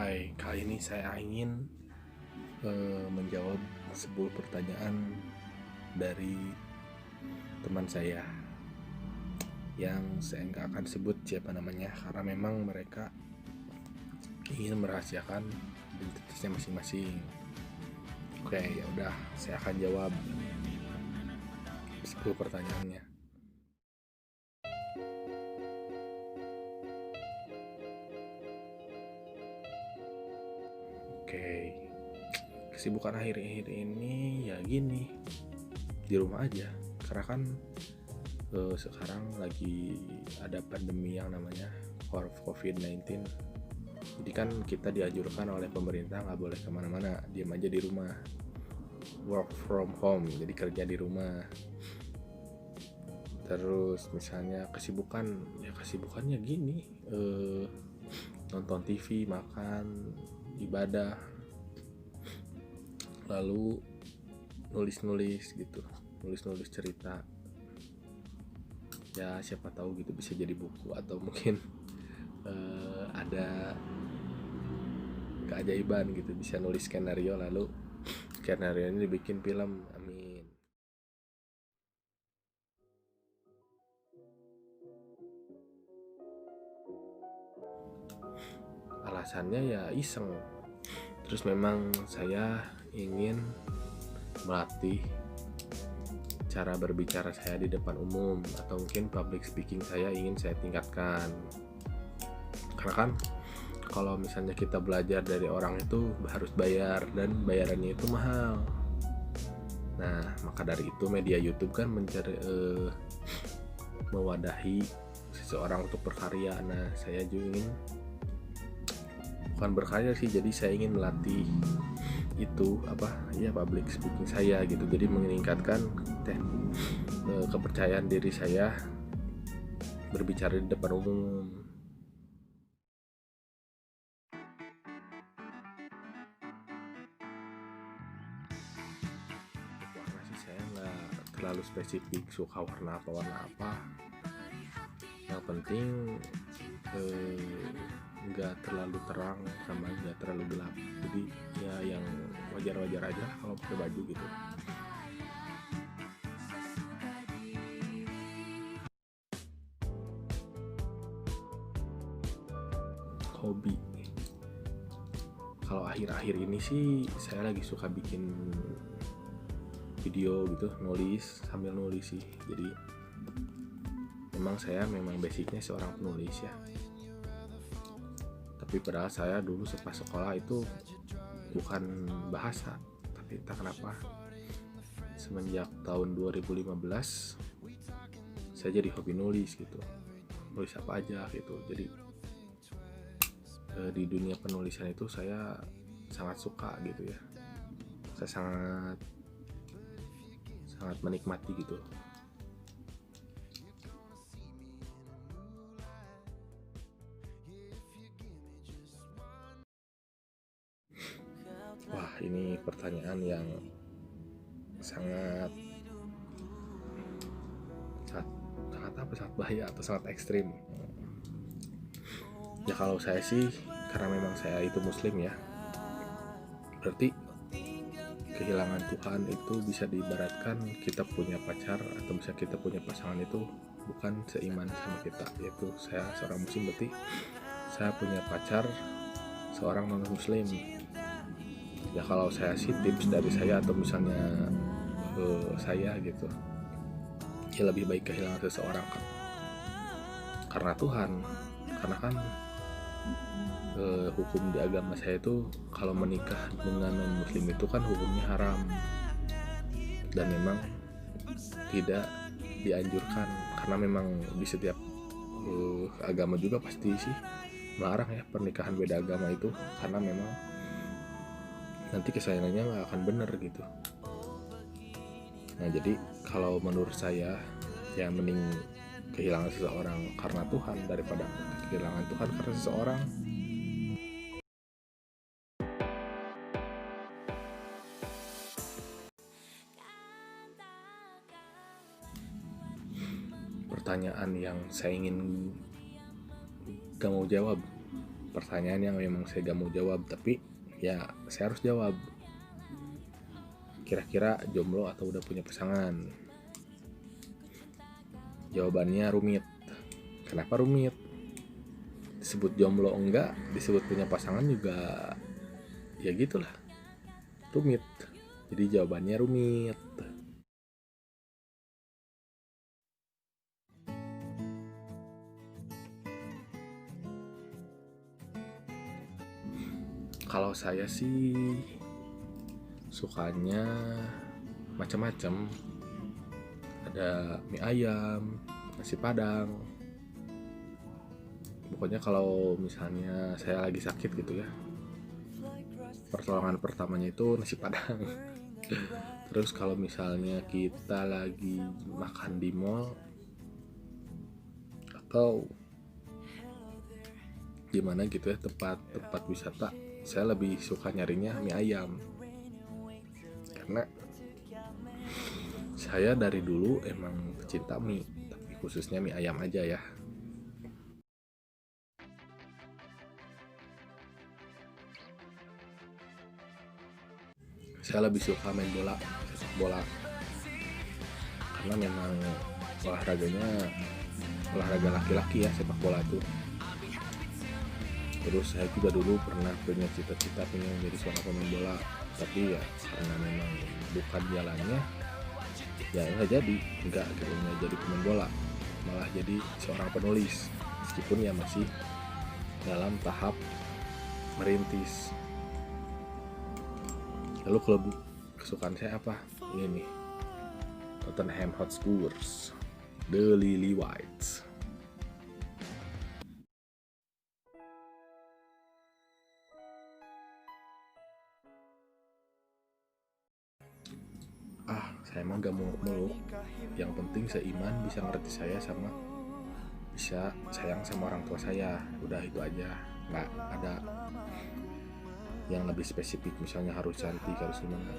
Hai, kali ini saya ingin menjawab sebuah pertanyaan dari teman saya yang saya nggak akan sebut siapa namanya karena memang mereka ingin merahasiakan identitasnya masing-masing. Oke, ya udah, saya akan jawab 10 pertanyaannya. Oke, kesibukan akhir-akhir ini ya gini, di rumah aja karena kan sekarang lagi ada pandemi yang namanya COVID-19. Jadi kan kita dianjurkan oleh pemerintah nggak boleh kemana-mana, diam aja di rumah, work from home, jadi kerja di rumah. Terus misalnya kesibukannya gini, nonton TV, makan, ibadah, lalu nulis gitu, nulis cerita. Ya siapa tahu gitu bisa jadi buku atau mungkin ada keajaiban gitu, bisa nulis skenario lalu skenario ini dibikin film, amin. Alasannya ya iseng. Terus memang saya ingin melatih cara berbicara saya di depan umum, atau mungkin public speaking saya ingin saya tingkatkan. Karena kan kalau misalnya kita belajar dari orang itu harus bayar, dan bayarannya itu mahal. Nah, maka dari itu media YouTube kan mencari mewadahi seseorang untuk berkarya. Nah, saya juga ingin bukan berkarya sih, jadi saya ingin melatih itu public speaking saya gitu. Jadi meningkatkan kepercayaan diri saya berbicara di depan umum. Warna sih saya nggak terlalu spesifik suka warna apa. Yang penting nggak terlalu terang sama nggak terlalu gelap. Jadi ya yang wajar-wajar aja kalau pakai baju gitu. Hobi, kalau akhir-akhir ini sih saya lagi suka bikin video gitu, nulis sambil nulis sih. Jadi memang saya basicnya seorang penulis ya. Tapi padahal saya dulu pas sekolah itu bukan bahasa, tapi entah kenapa semenjak tahun 2015 saya jadi hobi nulis gitu. Nulis apa aja gitu. Jadi di dunia penulisan itu saya sangat suka gitu ya. Saya sangat menikmati gitu. Wah, ini pertanyaan yang sangat bahaya atau sangat ekstrim. Ya kalau saya sih, karena memang saya itu muslim ya, berarti kehilangan Tuhan itu bisa diibaratkan kita punya pacar atau bisa kita punya pasangan itu bukan seiman sama kita. Yaitu saya seorang muslim, berarti saya punya pacar seorang non muslim. Ya kalau saya sih, tips dari saya atau misalnya saya gitu, ya lebih baik kehilangan seseorang karena Tuhan. Karena kan hukum di agama saya itu kalau menikah dengan non muslim itu kan hukumnya haram, dan memang tidak dianjurkan. Karena memang di setiap agama juga pasti sih melarang ya pernikahan beda agama itu, karena memang nanti kesayangannya nggak akan bener gitu. Nah jadi kalau menurut saya ya mending kehilangan seseorang karena Tuhan daripada kehilangan Tuhan karena seseorang. Pertanyaan yang saya ingin gak mau jawab, pertanyaan yang memang saya gak mau jawab, tapi ya saya harus jawab. Kira-kira jomblo atau udah punya pasangan? Jawabannya rumit. Kenapa rumit? Disebut jomblo enggak, disebut punya pasangan juga ya gitulah, rumit. Jadi jawabannya rumit. Kalau saya sih sukanya macam-macam. Ada mie ayam, nasi padang. Pokoknya kalau misalnya saya lagi sakit gitu ya, pertolongan pertamanya itu nasi padang. Terus kalau misalnya kita lagi makan di mall atau gimana gitu ya, tempat wisata, saya lebih suka nyarinya mie ayam. Karena saya dari dulu emang pecinta mie, tapi khususnya mie ayam aja ya. Saya lebih suka main bola, sepak bola. Karena memang olahraganya olahraga laki-laki ya, sepak bola itu. Terus saya juga dulu pernah punya cita-cita pengen menjadi seorang pemain bola, tapi ya karena memang bukan jalannya, ya nggak jadi pemain bola, malah jadi seorang penulis, meskipun ya masih dalam tahap merintis. Lalu klub kesukaan saya apa? Ini nih, Tottenham Hotspur, The Lily Whites. Saya emang gak muluk-muluk. Yang penting seiman, bisa ngerti saya, sama bisa sayang sama orang tua saya. Udah itu aja. Nggak ada yang lebih spesifik, misalnya harus cantik, harus gimana.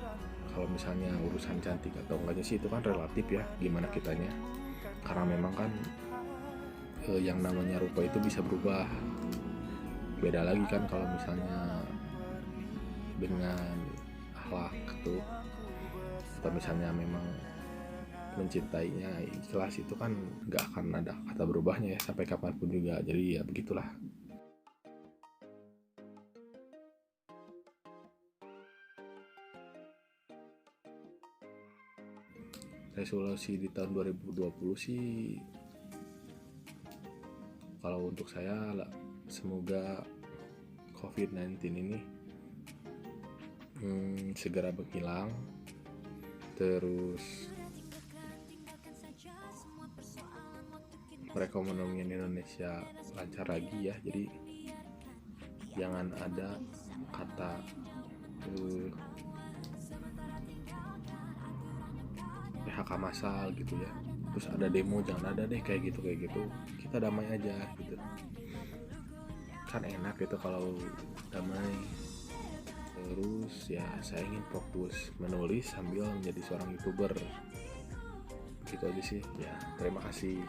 Kalau misalnya urusan cantik atau enggaknya sih itu kan relatif ya, gimana kitanya. Karena memang kan yang namanya rupa itu bisa berubah. Beda lagi kan kalau misalnya dengan akhlak tuh, atau misalnya memang mencintainya ikhlas, itu kan nggak akan ada kata berubahnya ya sampai kapanpun juga. Jadi ya begitulah. Resolusi di tahun 2020 sih, kalau untuk saya semoga COVID-19 ini segera menghilang. Terus perekonomian Indonesia lancar lagi ya. Jadi jangan ada kata PHK massal gitu ya. Terus ada demo, jangan ada deh kayak gitu. Kita damai aja gitu. Kan enak gitu kalau damai. Terus ya saya ingin fokus menulis sambil menjadi seorang YouTuber. Begitu aja sih. Ya, terima kasih.